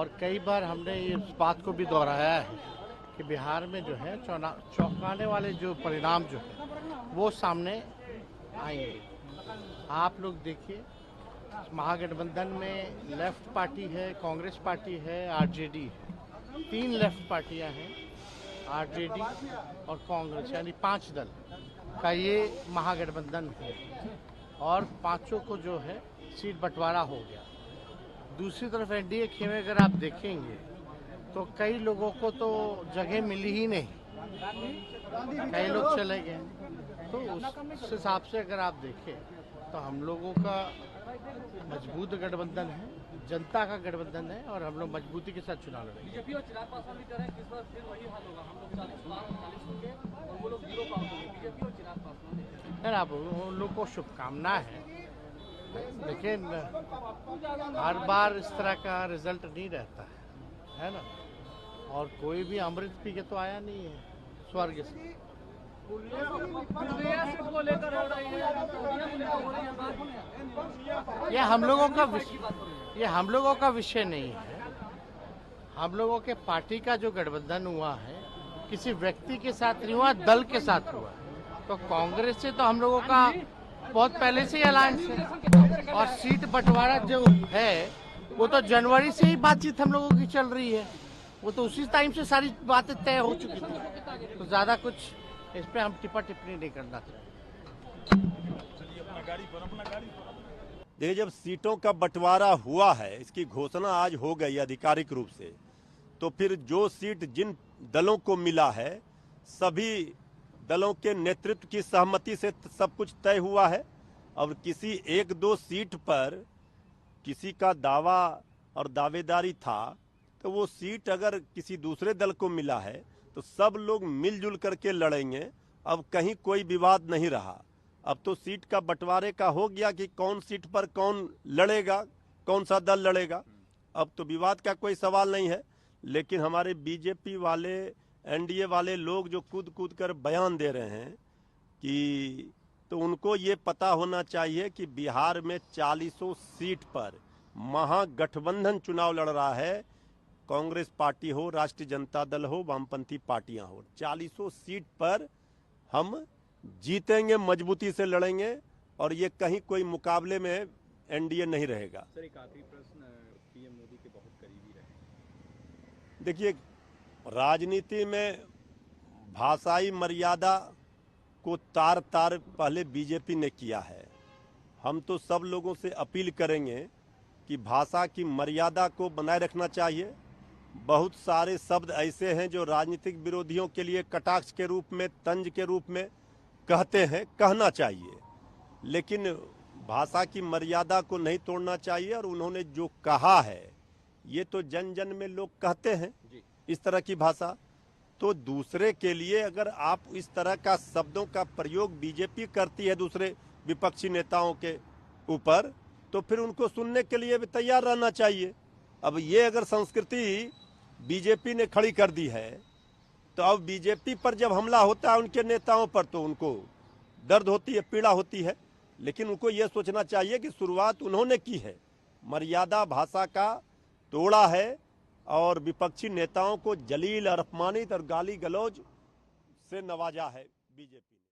और कई बार हमने इस बात को भी दोहराया है कि बिहार में जो है चौंकाने वाले जो परिणाम जो है वो सामने आएंगे। आप लोग देखिए, महागठबंधन में लेफ्ट पार्टी है, कांग्रेस पार्टी है, आरजेडी है। 3 लेफ्ट पार्टियां हैं, आरजेडी और कांग्रेस, यानी 5 दल का ये महागठबंधन है और पांचों को जो है सीट बंटवारा हो गया। दूसरी तरफ एनडीए खेमे अगर आप देखेंगे तो कई लोगों को तो जगह मिली ही नहीं, कई लोग चले गए। तो उस हिसाब से अगर आप देखें तो हम लोगों का मजबूत गठबंधन है, जनता का गठबंधन है और हम लोग मजबूती के साथ चुनाव लड़ेंगे। बीजेपी और चिराग पासवान भी कह रहे हैं किस बार फिर वही हाल होगा, हम लोग 40 होंगे और वो लोग 0 पास होंगे। बीजेपी और चिराग पासवान है ना, उन लोग को शुभकामना है, लेकिन हर बार इस तरह का रिजल्ट नहीं रहता है ना। और कोई भी अमृत पी के तो आया नहीं है स्वर्ग से। ये हम लोगों का विषय नहीं है। हम लोगों के पार्टी का जो गठबंधन हुआ है किसी व्यक्ति के साथ नहीं हुआ, दल के साथ हुआ। तो कांग्रेस से तो हम लोगों का बहुत पहले से ही अलायंस है और सीट बंटवारा जो है वो तो जनवरी से ही बातचीत हम लोगों की चल रही है। वो तो उसी टाइम से सारी बातें तय हो चुकी थी, तो ज्यादा कुछ इस पे हम टिप्पणी नहीं करना चाहिए। देखिए, जब सीटों का बंटवारा हुआ है, इसकी घोषणा आज हो गई आधिकारिक रूप से, तो फिर जो सीट जिन दलों को मिला है सभी दलों के नेतृत्व की सहमति से सब कुछ तय हुआ है। अब किसी 1-2 सीट पर किसी का दावा और दावेदारी था तो वो सीट अगर किसी दूसरे दल को मिला है तो सब लोग मिलजुल करके लड़ेंगे। अब कहीं कोई विवाद नहीं रहा। अब तो सीट का बंटवारे का हो गया कि कौन सीट पर कौन लड़ेगा, कौन सा दल लड़ेगा। अब तो विवाद का कोई सवाल नहीं है। लेकिन हमारे बीजेपी वाले, एनडीए वाले लोग जो कूद कर बयान दे रहे हैं कि, तो उनको ये पता होना चाहिए कि बिहार में 40 सीट पर महागठबंधन चुनाव लड़ रहा है। कांग्रेस पार्टी हो, राष्ट्रीय जनता दल हो, वामपंथी पार्टियां हो, 40 सीट पर हम जीतेंगे, मजबूती से लड़ेंगे और ये कहीं कोई मुकाबले में एनडीए नहीं रहेगा। सर, एक आखिरी प्रश्न, पीएम मोदी के बहुत करीबी रहे। देखिए, राजनीति में भाषाई मर्यादा को तार पहले बीजेपी ने किया है। हम तो सब लोगों से अपील करेंगे कि भाषा की मर्यादा को बनाए रखना चाहिए। बहुत सारे शब्द ऐसे हैं जो राजनीतिक विरोधियों के लिए कटाक्ष के रूप में, तंज के रूप में कहते हैं, कहना चाहिए, लेकिन भाषा की मर्यादा को नहीं तोड़ना चाहिए। और उन्होंने जो कहा है ये तो जन जन में लोग कहते हैं इस तरह की भाषा। तो दूसरे के लिए अगर आप इस तरह का शब्दों का प्रयोग बीजेपी करती है दूसरे विपक्षी नेताओं के ऊपर, तो फिर उनको सुनने के लिए भी तैयार रहना चाहिए। अब ये अगर संस्कृति बीजेपी ने खड़ी कर दी है तो अब बीजेपी पर जब हमला होता है उनके नेताओं पर, तो उनको दर्द होती है, पीड़ा होती है। लेकिन उनको ये सोचना चाहिए कि शुरुआत उन्होंने की है, मर्यादा भाषा का तोड़ा है और विपक्षी नेताओं को जलील और अपमानित और गाली गलौज से नवाजा है बीजेपी ने।